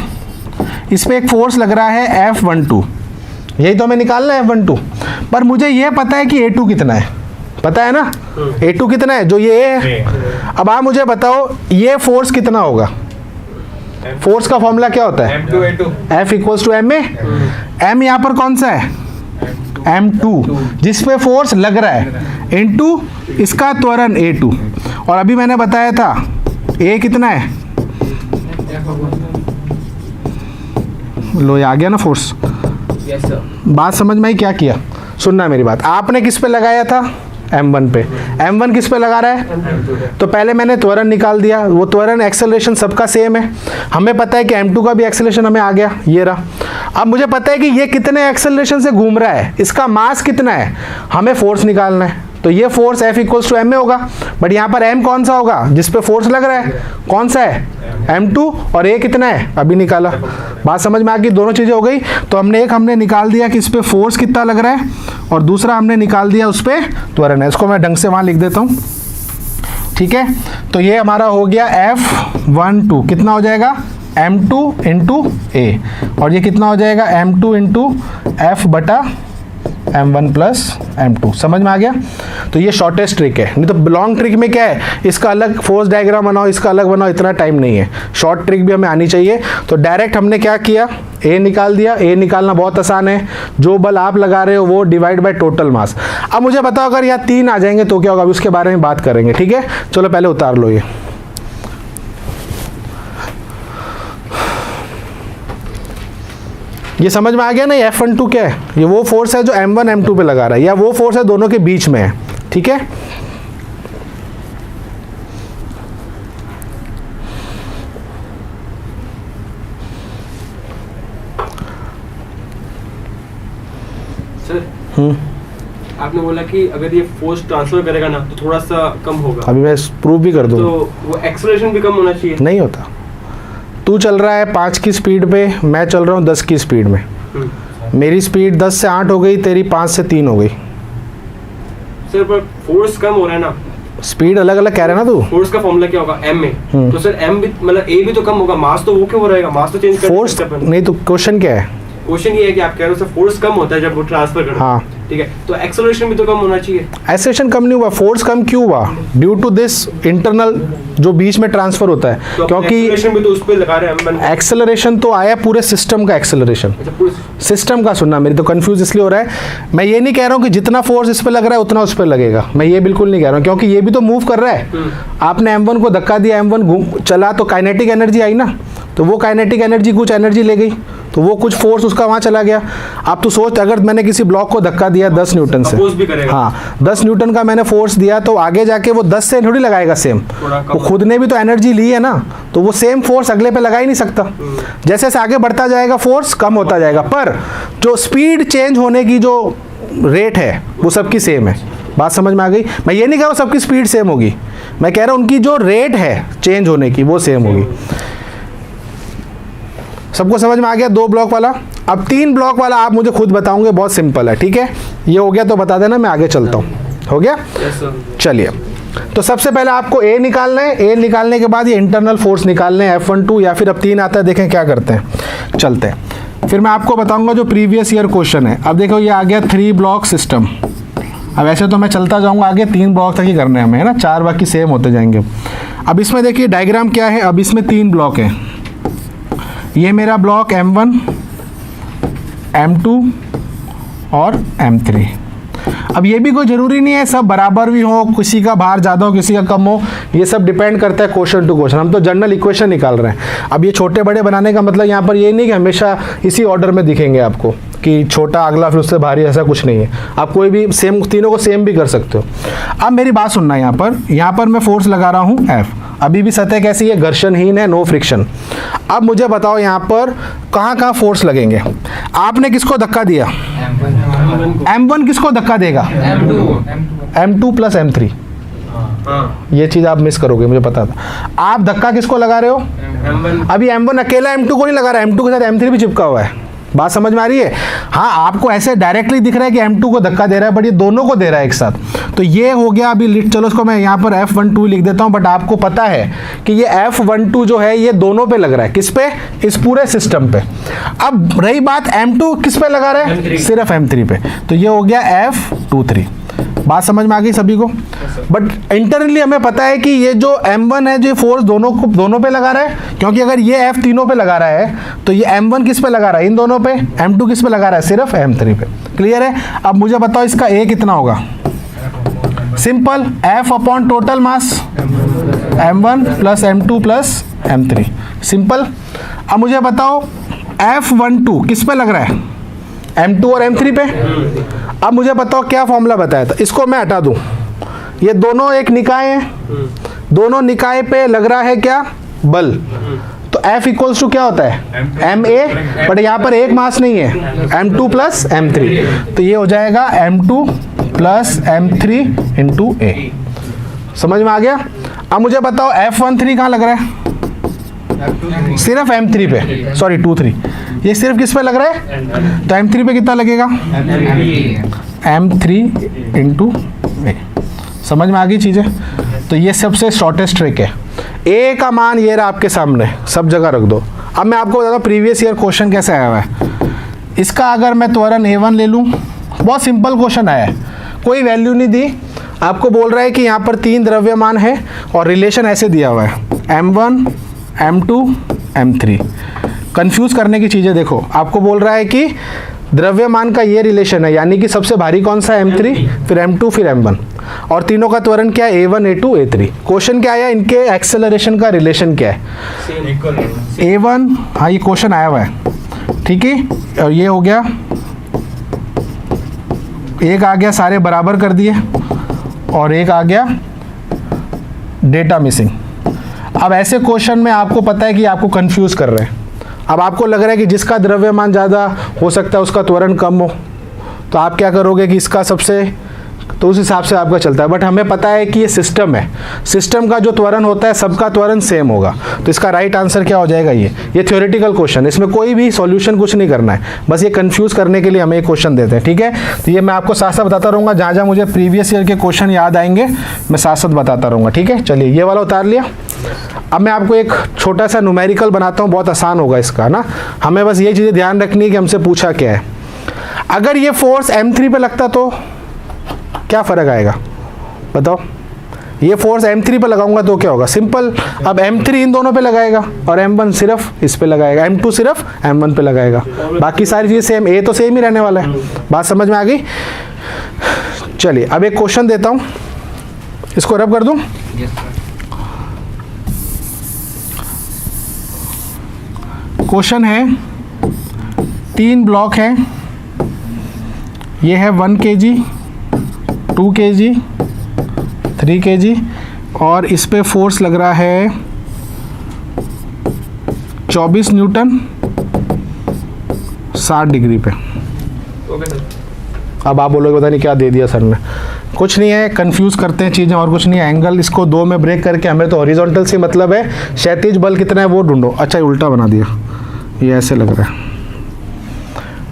इस पे एक फोर्स लग रहा है F12, यही तो हमें निकालना है F12। पर मुझे ये पता है कि A2 कितना है, पता है ना, A2 कितना है, जो ये A है। अब आप मुझे बताओ ये फोर्स कितना होगा। फोर्स का फॉर्मूला क्या होता है, F equals to Ma। M यहाँ पर कौन सा है, M2, जिस पे फोर्स लग रहा है, इनटू इसका त्वरण A2। और अभी मैंने बताया था A कितना है, लो ये आ गया ना फोर्स। Yes sir. बात समझ में आई, क्या किया, सुनना मेरी बात। आपने किस पे लगाया था, M1 पे। M1 किस पे लगा रहा है, तो पहले मैंने त्वरण निकाल दिया। वो त्वरण एक्सेलरेशन सबका सेम है। हमें पता है कि M2 का भी एक्सेलरेशन हमें आ गया, ये रहा। अब मुझे पता है कि ये कितने एक्सेलरेशन से घूम रहा है, इसका मास कितना है, हमें फोर्स निकालना है। तो ये force F equals to Ma होगा। बट यहाँ पर M कौन सा होगा, जिस पे फोर्स लग रहा है, कौन सा है, M2। और A कितना है, अभी निकाला। बात समझ में आ गई, दोनों चीज़ें हो गई। तो हमने निकाल दिया कि इस पे फोर्स कितना लग रहा है, और दूसरा हमने निकाल दिया उस पर त्वरण है। इसको मैं ढंग से वहाँ लिख देता हूँ, ठीक है। तो ये हमारा हो गया F12 कितना हो जाएगा, M2 इंटू A। और ये कितना हो जाएगा, M2 इंटू F बटा M1 प्लस M2। समझ में आ गया। तो ये शॉर्टेस्ट ट्रिक है। नहीं तो लॉन्ग ट्रिक में क्या है, इसका अलग फोर्स डायग्राम बनाओ, इसका अलग बनाओ, इतना टाइम नहीं है। शॉर्ट ट्रिक भी हमें आनी चाहिए। तो डायरेक्ट हमने क्या किया, ए निकाल दिया, ए निकालना बहुत आसान है, जो बल आप लगा रहे हो वो डिवाइड बाय टोटल मास। अब मुझे बताओ अगर यहाँ 3 आ जाएंगे तो क्या होगा, अभी उसके बारे में बात करेंगे, ठीक है। चलो पहले उतार लो ये समझ में आ गया ना। F12 क्या है, ये वो फोर्स है जो M1 M2 पे लगा रहा है, या वो फोर्स है दोनों के बीच में है, ठीक है। सर आपने बोला कि अगर ये फोर्स ट्रांसफर करेगा ना तो थोड़ा सा कम होगा, अभी मैं प्रूव भी कर दूँ, तो वो एक्सेलरेशन भी कम होना चाहिए। नहीं होता। तू चल रहा है 5 की स्पीड पे, मैं चल रहा हूँ 10 की स्पीड में, मेरी स्पीड 10 से 8 हो गई, तेरी 5 से 3 हो गई। सर पर फोर्स कम हो रहा है ना, स्पीड अलग अलग कह रहा है ना तू। फोर्स का फॉर्मूला क्या होगा, m में, तो सर m भी मतलब a भी तो कम होगा, मास तो वो क्यों हो रहेगा, मास तो चेंज कर फोर्स नहीं तो क्वेश्चन क्या है, क्वेश्चन ये है कि आप कह रहे हो सर फोर्स कम होता है जब वो ट्रांसफर करते हैं, हाँ ठीक है, तो एक्सेलरेशन भी तो कम होना चाहिए। एक्सेलरेशन कम नहीं हुआ, फोर्स कम क्यों हुआ, ड्यू टू दिस इंटरनल जो बीच में ट्रांसफर होता है, तो क्योंकि एक्सेलरेशन भी तो उस पे लगा रहे हैं। एक्सेलरेशन तो आया पूरे सिस्टम का, एक्सेलरेशन सिस्टम का, सुनना मेरी तो कंफ्यूज इसलिए हो रहा है। मैं ये नहीं कह रहा हूँ कि जितना फोर्स इस पे लग रहा है उतना उस पर लगेगा, मैं ये बिल्कुल नहीं कह रहा हूँ, क्योंकि ये भी तो मूव कर रहा है। आपने M1 को धक्का दिया, M1 चला तो काइनेटिक एनर्जी आई ना, तो वो काइनेटिक एनर्जी कुछ एनर्जी ले गई, तो वो कुछ फोर्स उसका वहाँ चला गया। अब तो सोच, अगर मैंने किसी ब्लॉक को धक्का दिया 10 न्यूटन से, भी करेगा। हाँ 10 न्यूटन का मैंने फोर्स दिया, तो आगे जाके वो 10 से थोड़ी लगाएगा सेम, वो खुद ने भी तो एनर्जी ली है ना, तो वो सेम फोर्स अगले पे लगा ही नहीं सकता। जैसे जैसे आगे बढ़ता जाएगा फोर्स कम होता जाएगा, पर जो स्पीड चेंज होने की जो रेट है वो सबकी सेम है। बात समझ में आ गई। मैं ये नहीं कह रहा हूँ सबकी स्पीड सेम होगी, मैं कह रहा हूँ उनकी जो रेट है चेंज होने की वो सेम होगी। सबको समझ में आ गया 2 ब्लॉक वाला। अब 3 ब्लॉक वाला आप मुझे खुद बताओगे, बहुत सिंपल है, ठीक है। ये हो गया तो बता देना, मैं आगे चलता हूँ। हो गया, चलिए। तो सबसे पहले आपको ए निकालना है, ए निकालने के बाद ये इंटरनल फोर्स निकालने हैं F12, या फिर अब 3 आता है, देखें क्या करते हैं। चलते हैं, फिर मैं आपको बताऊंगा जो प्रीवियस ईयर क्वेश्चन है। अब देखो ये आ गया 3 ब्लॉक सिस्टम। अब ऐसे तो मैं चलता जाऊंगा आगे, 3 ब्लॉक तक ही करने हैं हमें, है ना, 4 बाकी सेम होते जाएंगे। अब इसमें देखिए डायग्राम क्या है। अब इसमें 3 ब्लॉक है, ये मेरा ब्लॉक M1, M2 और M3। अब ये भी कोई ज़रूरी नहीं है सब बराबर भी हो, किसी का भार ज़्यादा हो किसी का कम हो, ये सब डिपेंड करता है क्वेश्चन टू क्वेश्चन। हम तो जनरल इक्वेशन निकाल रहे हैं। अब ये छोटे बड़े बनाने का मतलब यहाँ पर ये नहीं कि हमेशा इसी ऑर्डर में दिखेंगे आपको कि छोटा अगला फिर उससे भारी, ऐसा कुछ नहीं है। आप कोई भी सेम, तीनों को सेम भी कर सकते हो। अब मेरी बात सुनना, यहाँ पर मैं फोर्स लगा रहा हूँ F। अभी भी सतह कैसी है, घर्षणहीन है, नो फ्रिक्शन। अब मुझे बताओ यहाँ पर कहाँ कहाँ फोर्स लगेंगे। आपने किसको धक्का दिया, M1 किसको धक्का देगा, M2 प्लस M3। ये चीज़ आप मिस करोगे, मुझे पता था। आप धक्का किसको लगा रहे हो, अभी M1 अकेला M2 को नहीं लगा रहा है, M2 के साथ M3 भी चिपका हुआ है। बात समझ में आ रही है। हाँ आपको ऐसे डायरेक्टली दिख रहा है कि M2 को धक्का दे रहा है, बट ये दोनों को दे रहा है एक साथ। तो ये हो गया अभी लिट, चलो इसको मैं यहाँ पर F12 लिख देता हूँ, बट आपको पता है कि ये F12 जो है ये दोनों पे लग रहा है। किस पे, इस पूरे सिस्टम पे। अब रही बात M2 किस पे लगा रहा है, सिर्फ M3 पे, तो ये हो गया F23। बात समझ में आ गई सभी को। बट इंटरनली हमें पता है कि ये जो M1 है जो फोर्स दोनों पे लगा रहा है, क्योंकि अगर ये F तीनों पे लगा रहा है तो ये M1 किस पे लगा रहा है, इन दोनों पे। M2 किस पे लगा रहा है, सिर्फ M3 पे। क्लियर है। अब मुझे बताओ इसका A कितना होगा, simple, F upon total mass, M1 plus M2 plus M3, simple. अब मुझे बताओ F12 किस पे लग रहा है, M2 और M3 पे। अब मुझे बताओ क्या फॉर्मूला बताया था, इसको मैं हटा दूं, ये दोनों एक निकाय हैं, दोनों निकाय पे लग रहा है क्या, बल। तो F इक्वल्स टू क्या होता है, ma, बट यहाँ पर एक मास नहीं है, M2 प्लस M3, तो ये हो जाएगा M2 plus M3 into A। समझ में आ गया। अब मुझे बताओ F13 कहाँ लग रहा है, सिर्फ M3 पे, सॉरी 23, ये सिर्फ किस पे लग रहा है, तो M3 पे कितना लगेगा, M3 इंटू A। समझ में आ गई चीज़ें। तो ये सबसे शॉर्टेस्ट ट्रिक है। A का मान ये रहा आपके सामने, सब जगह रख दो। अब मैं आपको बताता हूँ प्रीवियस ईयर क्वेश्चन कैसे आया हुआ है। इसका अगर मैं त्वरण A1 ले लूँ, बहुत सिंपल क्वेश्चन आया है, कोई वैल्यू नहीं दी, आपको बोल रहा है कि यहाँ पर 3 द्रव्यमान है और रिलेशन ऐसे दिया हुआ है, M1 M2 M3। कंफ्यूज करने की चीज़ें देखो, आपको बोल रहा है कि द्रव्यमान का ये रिलेशन है, यानी कि सबसे भारी कौन सा है, M3, फिर M2, फिर M1, और तीनों का त्वरण क्या है, A1, A2, A3। क्वेश्चन क्या आया, इनके एक्सेलरेशन का रिलेशन क्या है, A1, हाँ ये क्वेश्चन आया हुआ है, ठीक है। और ये हो गया, एक आ गया सारे बराबर कर दिए, और एक आ गया डेटा मिसिंग। अब ऐसे क्वेश्चन में आपको पता है कि आपको कंफ्यूज कर रहे हैं। अब आपको लग रहा है कि जिसका द्रव्यमान ज़्यादा हो सकता है उसका त्वरण कम हो, तो आप क्या करोगे कि इसका सबसे, तो उस हिसाब से आपका चलता है। बट हमें पता है कि ये सिस्टम है, सिस्टम का जो त्वरण होता है सबका त्वरण सेम होगा, तो इसका राइट आंसर क्या हो जाएगा, ये थ्योरेटिकल क्वेश्चन, इसमें कोई भी सॉल्यूशन कुछ नहीं करना है, बस ये कंफ्यूज करने के लिए हमें एक क्वेश्चन देते हैं, ठीक है। तो ये मैं आपको साथ साथ बताता रहूँगा, जहाँ जहाँ मुझे प्रीवियस ईयर के क्वेश्चन याद आएंगे मैं साथ साथ बताता रहूँगा, ठीक है। चलिए ये वाला उतार लिया। अब मैं आपको एक छोटा सा न्यूमेरिकल बनाता हूँ, बहुत आसान होगा इसका ना, हमें बस ये चीज़ें ध्यान रखनी है कि हमसे पूछा क्या है। अगर ये फोर्स M3 पे लगता तो क्या फ़र्क आएगा बताओ, ये फोर्स M3 पे लगाऊंगा तो क्या होगा, सिंपल, अब M3 इन दोनों पे लगाएगा और M1 सिर्फ इस पे लगाएगा, M2 सिर्फ M1 पे लगाएगा, बाकी सारी चीज़ें सेम, A तो सेम ही रहने वाला है। बात समझ में आ गई। चलिए अब एक क्वेश्चन देता हूँ, इसको रब कर दूँ। क्वेश्चन है, 3 ब्लॉक हैं, ये है 1 kg, 2 kg, 3 kg, और इस पे फोर्स लग रहा है 24 न्यूटन 60 डिग्री पे। अब आप बोलोगे पता नहीं क्या दे दिया सर ने, कुछ नहीं है, कंफ्यूज करते हैं चीज़ें और कुछ नहीं है। एंगल इसको 2 में ब्रेक करके, हमें तो हॉरिजॉन्टल से मतलब है, क्षैतिज बल कितना है वो ढूंढो। अच्छा उल्टा बना दिया, ये ऐसे लग रहा है,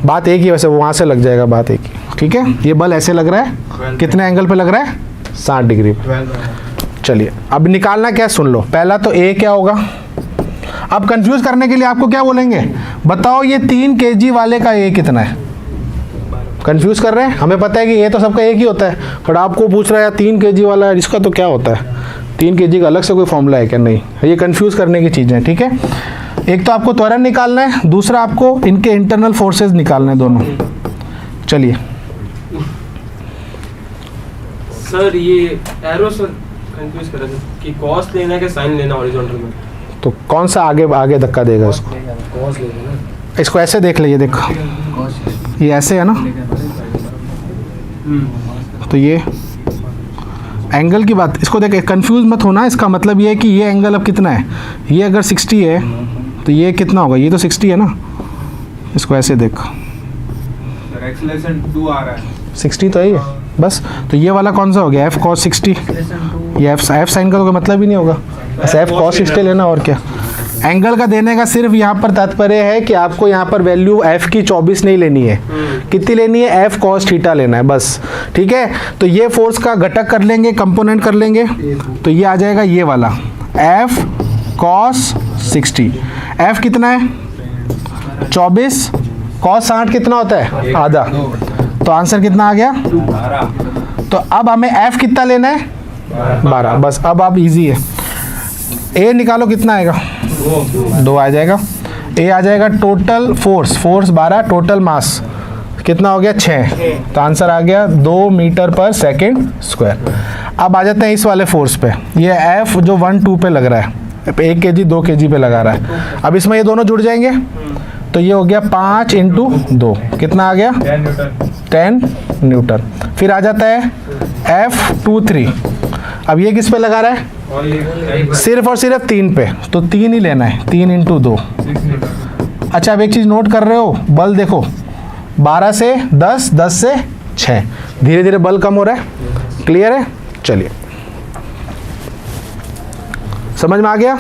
बात एक ही, वैसे वहाँ से लग जाएगा, बात एक ही, ठीक है। ये बल ऐसे लग रहा है, कितने एंगल पे लग रहा है, 60 डिग्री पे। चलिए अब निकालना क्या, सुन लो। पहला तो A क्या होगा, अब कंफ्यूज करने के लिए आपको क्या बोलेंगे, बताओ ये 3 kg वाले का A कितना है। कंफ्यूज कर रहे हैं, हमें पता है कि A तो सबका एक ही होता है, पर आपको पूछ रहा है 3 kg वाला है, इसका तो क्या होता है, 3 kg का अलग से कोई फॉर्मूला है क्या, नहीं, ये कंफ्यूज करने की चीज़ें, ठीक है। एक तो आपको त्वरण निकालना है, दूसरा आपको इनके इंटरनल फोर्सेस निकालने हैं दोनों। चलिए सर ये एरो सर कंफ्यूज कर रहे थे कि कॉस लेना है कि साइन लेना हॉरिजॉन्टल में, तो कौन सा आगे आगे धक्का देगा इसको, कॉस लेना ना, इसको ऐसे देख लीजिए, देखो ये ऐसे है ना, तो ये एंगल की बात, इसको देख कंफ्यूज मत होना, इसका मतलब ये है कि ये एंगल अब कितना है, ये अगर 60 है तो ये कितना होगा, ये तो 60 है ना, इसको ऐसे देखो, एक्सेलरेशन 2 आ रहा है, 60 तो है ये बस, तो ये वाला कौन सा हो गया, F cos 60, ये F साइन का तो कोई मतलब ही नहीं होगा, बस F cos 60 लेना, और क्या। एंगल का देने का सिर्फ यहाँ पर तात्पर्य है कि आपको यहाँ पर वैल्यू F की 24 नहीं लेनी है, कितनी लेनी है, F cos थीटा लेना है बस, ठीक है। तो ये फोर्स का घटक कर लेंगे, कंपोनेंट कर लेंगे, तो ये आ जाएगा ये वाला F cos 60। F कितना है 24, cos 60 कितना होता है, आधा, तो आंसर कितना आ गया। तो अब हमें F कितना लेना है, 12, बस अब आप इजी है। A निकालो, कितना आएगा, 2 आ जाएगा। A आ जाएगा टोटल फोर्स 12, टोटल मास कितना हो गया 6, तो आंसर आ गया 2 मीटर पर सेकेंड स्क्वायर। अब आ जाते हैं इस वाले फोर्स पे, ये F जो 1 2 पे लग रहा है, 1 kg 2 kg पे लगा रहा है। अब इसमें ये दोनों जुड़ जाएंगे, तो ये हो गया 5 × 2, कितना आ गया 10 न्यूटन। फिर आ जाता है F23, अब ये किस पे लगा रहा है, सिर्फ और सिर्फ 3 पे, तो 3 ही लेना है, 3 × 2। अच्छा अब एक चीज़ नोट कर रहे हो, बल देखो 12 से 10, 10 से 6, धीरे धीरे बल कम हो रहा है, क्लियर है। चलिए समझ में आ गया।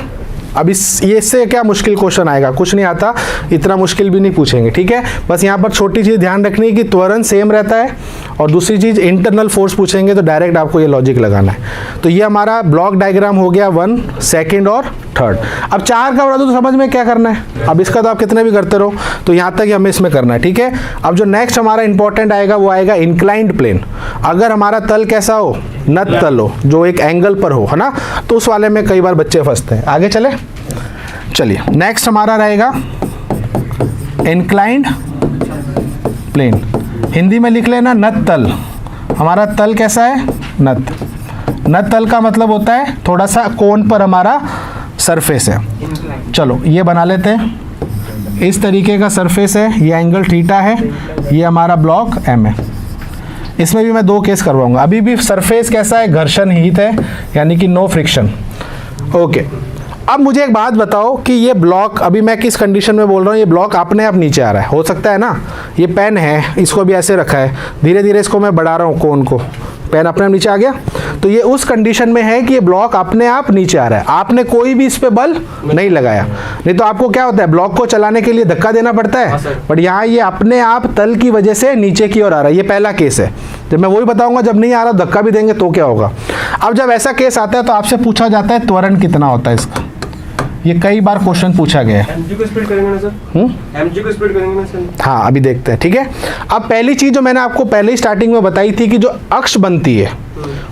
अब ये इससे क्या मुश्किल क्वेश्चन आएगा, कुछ नहीं आता, इतना मुश्किल भी नहीं पूछेंगे, ठीक है। बस यहाँ पर छोटी चीज़ ध्यान रखनी है कि त्वरण सेम रहता है, और दूसरी चीज़ इंटरनल फोर्स पूछेंगे तो डायरेक्ट आपको ये लॉजिक लगाना है। तो ये हमारा ब्लॉक डायग्राम हो गया 1, 2 और 3। अब 4 का बता दो तो समझ में क्या करना है, अब इसका तो आप कितने भी करते रहो, तो यहाँ तक ही हमें इसमें करना है, ठीक है। अब जो नेक्स्ट हमारा इंपॉर्टेंट आएगा वो आएगा इंक्लाइंड प्लेन। अगर हमारा तल कैसा हो, नत तल हो, जो एक एंगल पर हो, है ना, तो उस वाले में कई बार बच्चे फंसते हैं। आगे चले, चलिए नेक्स्ट हमारा रहेगा इंक्लाइंड प्लेन, हिंदी में लिख लेना नत तल। हमारा तल कैसा है? नत। नत तल का मतलब होता है थोड़ा सा कोण पर हमारा सरफेस है। चलो ये बना लेते हैं। इस तरीके का सरफेस है, ये एंगल थीटा है, ये हमारा ब्लॉक एम है। इसमें भी मैं 2 केस करवाऊंगा। अभी भी सरफेस कैसा है? घर्षण रहित है, यानी कि नो फ्रिक्शन। ओके, अब मुझे एक बात बताओ कि ये ब्लॉक अभी मैं किस कंडीशन में बोल रहा हूँ? ये ब्लॉक अपने आप नीचे आ रहा है, हो सकता है ना? ये पेन है, इसको भी ऐसे रखा है, धीरे धीरे इसको मैं बढ़ा रहा हूँ कोन को, पेन अपने आप नीचे आ गया। तो ये उस कंडीशन में है कि ये ब्लॉक अपने आप नीचे आ रहा है, आपने कोई भी इस पे बल नहीं लगाया। नहीं तो आपको क्या होता है, ब्लॉक को चलाने के लिए धक्का देना पड़ता है, बट यहाँ ये अपने आप तल की वजह से नीचे की ओर आ रहा है। ये पहला केस है। जब मैं वही बताऊंगा, जब नहीं आ रहा धक्का भी देंगे तो क्या होगा। अब जब ऐसा केस आता है तो आपसे पूछा जाता है त्वरण कितना होता है इसका। ये कई बार क्वेश्चन पूछा गया है। mg को स्प्लिट करेंगे ना सर? mg को स्प्लिट करेंगे ना सर? हाँ, अभी देखते हैं, ठीक है। अब पहली चीज जो मैंने आपको पहले ही स्टार्टिंग में बताई थी कि जो अक्ष बनती है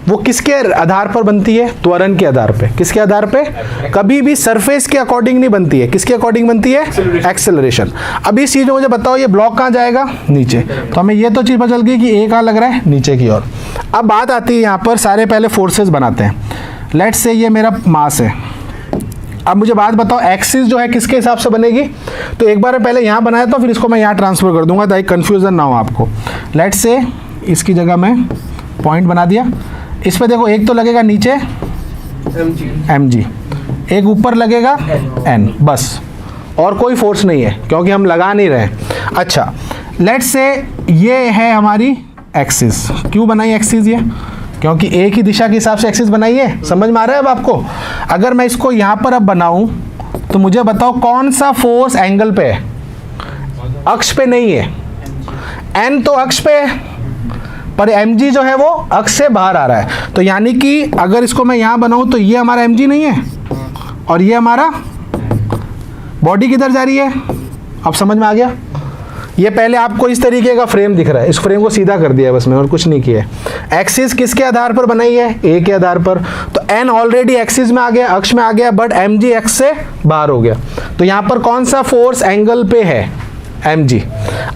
वो किसके आधार पर बनती है? त्वरण के आधार पे। किसके आधार पे? कभी भी सरफेस के अकॉर्डिंग नहीं बनती है। किसके अकॉर्डिंग बनती है? एक्सेलरेशन। अब इस चीज में मुझे बताओ ये ब्लॉक कहाँ जाएगा? नीचे। तो हमें ये तो चीज पता चल गई कि ए कहाँ लग रहा है? नीचे की ओर। अब बात आती है यहाँ पर, सारे पहले फोर्सेस बनाते हैं। लेट्स से ये मेरा मास है। अब मुझे बात बताओ एक्सिस जो है किसके हिसाब से बनेगी? तो एक बार पहले यहाँ बनाया तो फिर इसको मैं यहाँ ट्रांसफर कर दूंगा ताकि कंफ्यूजन ना हो आपको। लेट्स से इसकी जगह मैं पॉइंट बना दिया। इस पे देखो, एक तो लगेगा नीचे mg, एक ऊपर लगेगा n, बस, और कोई फोर्स नहीं है क्योंकि हम लगा नहीं रहे। अच्छा, लेट्स से ये है हमारी एक्सिस। क्यों बनाई एक्सिस? ये क्योंकि एक ही दिशा के हिसाब से एक्सिस बनाई है। समझ में आ रहा है अब आपको? अगर मैं इसको यहाँ पर अब बनाऊं तो मुझे बताओ कौन सा फोर्स एंगल पे है? अक्ष पे नहीं है। n तो अक्ष पे है, पर mg जो है वो अक्ष से बाहर आ रहा है। तो यानी कि अगर इसको मैं यहाँ बनाऊं तो ये हमारा mg नहीं है, और ये हमारा बॉडी किधर जा रही है? अब समझ में आ गया? ये पहले आपको इस तरीके का फ्रेम दिख रहा है, इस फ्रेम को सीधा कर दिया है बस, मैं और कुछ नहीं किया है। एक्सिस किसके आधार पर बनाई है? ए के आधार पर। तो एन ऑलरेडी एक्सिस में आ गया, अक्ष में आ गया, बट एम जी एक्स से बाहर हो गया। तो यहाँ पर कौन सा फोर्स एंगल पे है? M g.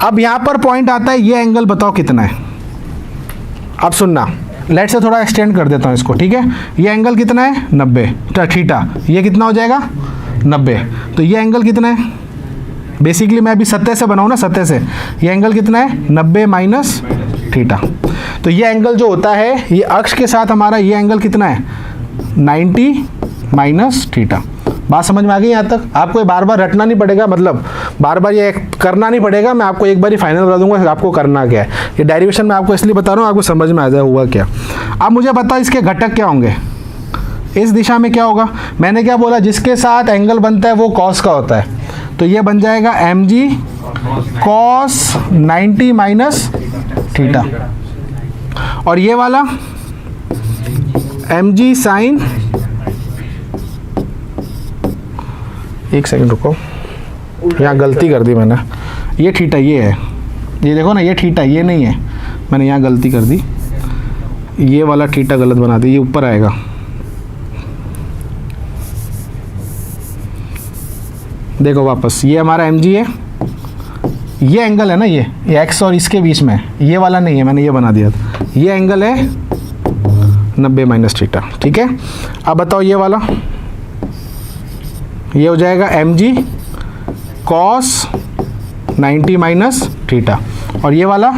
अब यहाँ पर पॉइंट आता है, ये एंगल बताओ कितना है? अब सुनना, लेट से थोड़ा एक्सटेंड कर देता हूँ इसको, ठीक है। ये एंगल कितना है? 90 थीटा। ये कितना हो जाएगा? 90। तो ये एंगल कितना है? बेसिकली मैं अभी सतह से बनाऊँ ना, सतह से। ये एंगल कितना है? 90 माइनस थीटा। तो ये एंगल जो होता है, ये अक्ष के साथ हमारा ये एंगल कितना है? 90 माइनस थीटा। बात समझ में आ गई यहाँ तक? आपको ये बार बार रटना नहीं पड़ेगा, मतलब बार बार ये करना नहीं पड़ेगा। मैं आपको एक बार ही फाइनल बता दूंगा आपको करना क्या है। ये डेरिवेशन मैं आपको इसलिए बता रहा हूँ, आपको समझ में आ जाए हुआ क्या। अब मुझे बताओ इसके घटक क्या होंगे? इस दिशा में क्या होगा? मैंने क्या बोला? जिसके साथ एंगल बनता है वो कॉस का होता है। तो ये बन जाएगा m g cos 90 minus theta, और ये वाला एम जी साइन, एक सेकंड रुको, यहाँ गलती कर दी मैंने। ये थीटा ये है, ये देखो ना, ये थीटा ये नहीं है, मैंने यहाँ गलती कर दी, ये वाला थीटा गलत बना दी, ये ऊपर आएगा। देखो वापस, ये हमारा एम जी है, ये एंगल है ना, ये एक्स और इसके बीच में, ये वाला नहीं है, मैंने ये बना दिया था। ये एंगल है 90 माइनस थीटा, ठीक है। अब बताओ ये वाला, ये हो जाएगा m g cos 90 minus theta, और ये वाला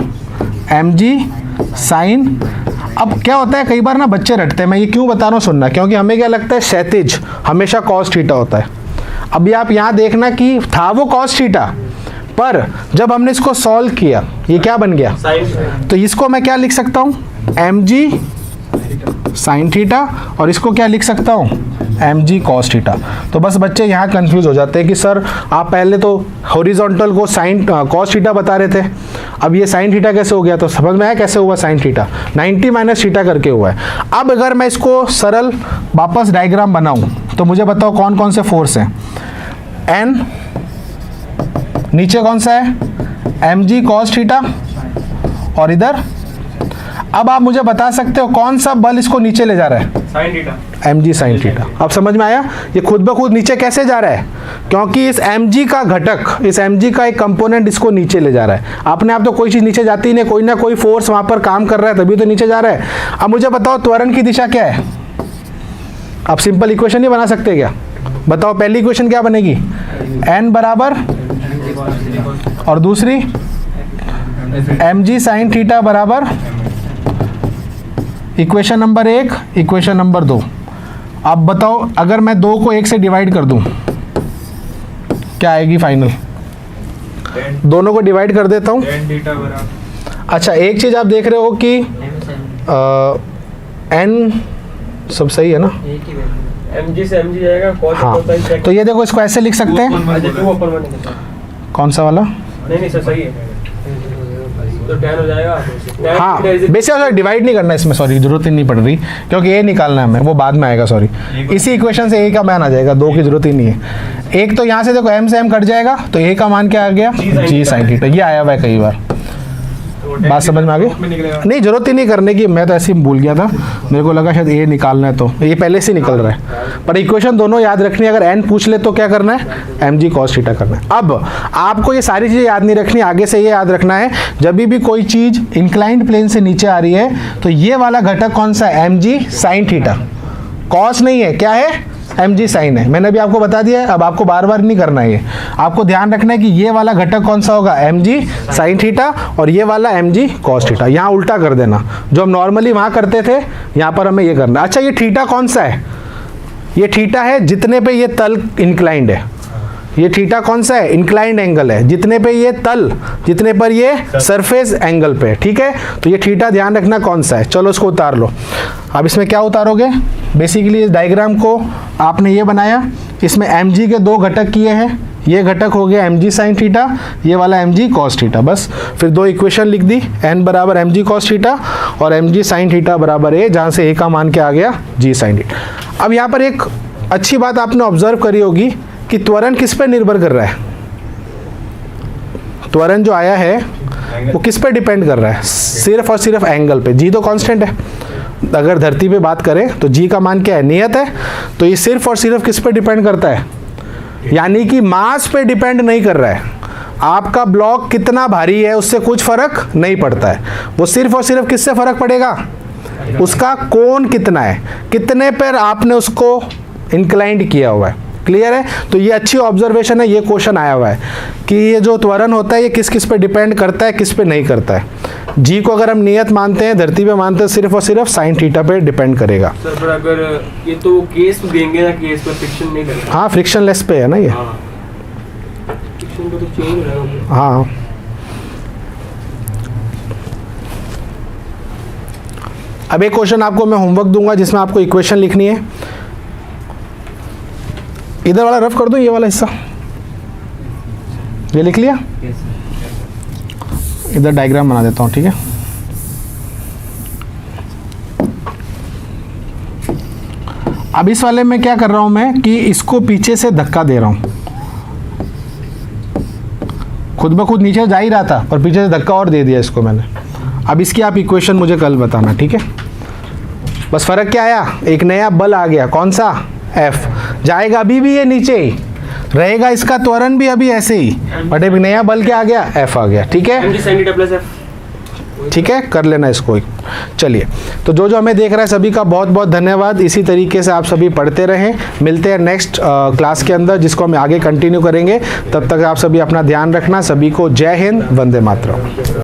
एम जी साइन। अब क्या होता है, कई बार ना बच्चे रटते हैं, मैं ये क्यों बता रहा हूँ सुनना, क्योंकि हमें क्या लगता है क्षैतिज हमेशा कॉस थीटा होता है। अभी आप यहाँ देखना कि था वो कॉस थीटा, पर जब हमने इसको सॉल्व किया ये क्या बन गया? तो इसको मैं क्या लिख सकता हूँ? एम जी साइन थीटा, और इसको क्या लिख सकता हूँ? M g cos theta. तो बस बच्चे यहाँ कंफ्यूज हो जाते हैं कि सर आप पहले तो हॉरिजॉन्टल को साइन कॉस थीटा बता रहे थे, अब ये साइन थीटा कैसे हो गया? तो समझ में आया कैसे हुआ साइन थीटा? 90 माइनस थीटा करके हुआ है। अब अगर मैं इसको सरल वापस डायग्राम बनाऊँ तो मुझे बताओ कौन कौन से फोर्स हैं? एन, नीचे कौन सा है? एम जी कॉस थीटा, और इधर अब आप मुझे बता सकते हो कौन सा बल इसको नीचे ले जा रहा है? Sine theta. mg sine theta. अब समझ में आया ये खुद ब खुद नीचे कैसे जा रहा है, क्योंकि इस mg का घटक, इस mg का एक कंपोनेंट इसको नीचे ले जा रहा है। अपने आप तो कोई चीज़ नीचे जाती नहीं, कोई ना कोई फोर्स वहाँ पर काम कर रहा है तभी तो नीचे जा रहा है। अब मुझे बताओ त्वरण की दिशा क्या है। आप सिंपल इक्वेशन नहीं बना सकते क्या? बताओ पहली इक्वेशन क्या बनेगी, n बराबर और दूसरी mg साइन थीटा बराबर इक्वेशन नंबर 1, इक्वेशन नंबर 2। अब बताओ अगर मैं 2 को 1 से डिवाइड कर दूं क्या आएगी फाइनल? दोनों को डिवाइड कर देता हूं। अच्छा एक चीज आप देख रहे हो कि n सब सही है ना? mg से mg जाएगा cos हाँ, cosine तो ये देखो इसको ऐसे लिख सकते हैं। कौन सा वाला? नहीं सर सही है, तो tan हो जाएगा। हाँ बेसिक डिवाइड नहीं करना इसमें, सॉरी जरूरत ही नहीं पड़ रही क्योंकि ए निकालना है हमें, वो बाद में आएगा। सॉरी इसी इक्वेशन से ए का मान आ जाएगा, 2 की जरूरत ही नहीं है। एक तो यहाँ से देखो m से m कट जाएगा तो ए का मान क्या आ गया, g साइन थीटा। ये आया हुआ है कई बार, बात समझ में आ गई? नहीं जरूरत ही नहीं करने की, मैं तो ऐसे ही भूल गया था, मेरे को लगा शायद ए निकालना है, तो ये पहले से निकल रहा है। पर इक्वेशन दोनों याद रखनी है, अगर n पूछ ले तो क्या करना है, mg cos थीटा करना है। अब आपको ये सारी चीज़ें याद नहीं रखनी, आगे से ये याद रखना है जब भी कोई चीज़ इंक्लाइंड प्लेन से नीचे आ रही है तो ये वाला घटक कौन सा है, mg साइन थीटा। कॉस नहीं है, क्या है, mg साइन है। मैंने भी आपको बता दिया है, अब आपको बार बार नहीं करना है। ये आपको ध्यान रखना है कि ये वाला घटक कौन सा होगा, mg साइन थीटा, और ये वाला mg cos थीटा। यहाँ उल्टा कर देना, जो हम नॉर्मली वहाँ करते थे यहाँ पर हमें ये करना। अच्छा ये थीटा कौन सा है, ये थीटा है जितने पे ये तल इंक्लाइंड है। ये थीटा कौन सा है, इंक्लाइंड एंगल है, जितने पे ये तल, जितने पर ये सरफेस एंगल पे, ठीक है। तो ये थीटा ध्यान रखना कौन सा है। चलो इसको उतार लो। अब इसमें क्या उतारोगे, बेसिकली इस डायग्राम को आपने ये बनाया, इसमें mg के 2 घटक किए हैं। ये घटक हो गया mg साइन थीटा, ये वाला mg cos थीटा। बस फिर 2 इक्वेशन लिख दी, n बराबर mg cos थीटा और mg साइन थीटा बराबर a, जहाँ से a का मान क्या आ गया, g साइन थीटा। अब यहाँ पर एक अच्छी बात आपने ऑब्जर्व करी होगी कि त्वरण किस पर निर्भर कर रहा है। त्वरण जो आया है वो किस पे डिपेंड कर रहा है, सिर्फ और सिर्फ एंगल पे। g तो कांस्टेंट है, अगर धरती पे बात करें तो g का मान क्या है, नियत है। तो ये सिर्फ और सिर्फ किस पे डिपेंड करता है, यानी कि मास पे डिपेंड नहीं कर रहा है। आपका ब्लॉक कितना भारी है उससे कुछ फर्क नहीं पड़ता है, वो सिर्फ और सिर्फ किससे फर्क पड़ेगा, उसका कोण कितना है, कितने पर आपने उसको इंक्लाइंड किया हुआ है। क्लियर है? तो ये अच्छी ऑब्जर्वेशन है, ये क्वेश्चन आया हुआ है कि ये जो त्वरण होता है ये किस किस पे डिपेंड करता है, किस पे नहीं करता है। जी को अगर हम नियत मानते हैं, धरती पे मानते हैं, सिर्फ और सिर्फ साइन थीटा पे डिपेंड करेगा। सर पर अगर ये तो केस देंगे ना, केस पर फ्रिक्शन नहीं करेगा। हाँ फ्रिक्शनलेस पे है ना ये। फ्रिक्शन को तो चेंज हो जाएगा। हाँ अब एक क्वेश्चन आपको मैं होमवर्क दूंगा जिसमें आपको इक्वेशन लिखनी है। इधर वाला रफ कर दो, ये वाला हिस्सा ये लिख लिया। इधर डायग्राम बना देता हूँ, ठीक है। अब इस वाले में क्या कर रहा हूं मैं कि इसको पीछे से धक्का दे रहा हूं, खुद ब खुद नीचे जा ही रहा था पर पीछे से धक्का और दे दिया इसको मैंने। अब इसकी आप इक्वेशन मुझे कल बताना, ठीक है। बस फर्क क्या आया, एक नया बल आ गया, कौन सा, F जाएगा अभी भी ये नीचे ही रहेगा, इसका त्वरण भी अभी ऐसे ही, बट एक नया बल क्या आ गया, F आ गया, ठीक है। mg sin theta plus f, ठीक है, कर लेना इसको। चलिए तो जो हमें देख रहा है सभी का बहुत बहुत धन्यवाद। इसी तरीके से आप सभी पढ़ते रहें, मिलते हैं नेक्स्ट क्लास के अंदर जिसको हम आगे कंटिन्यू करेंगे। तब तक आप सभी अपना ध्यान रखना। सभी को जय हिंद, वंदे मातरम।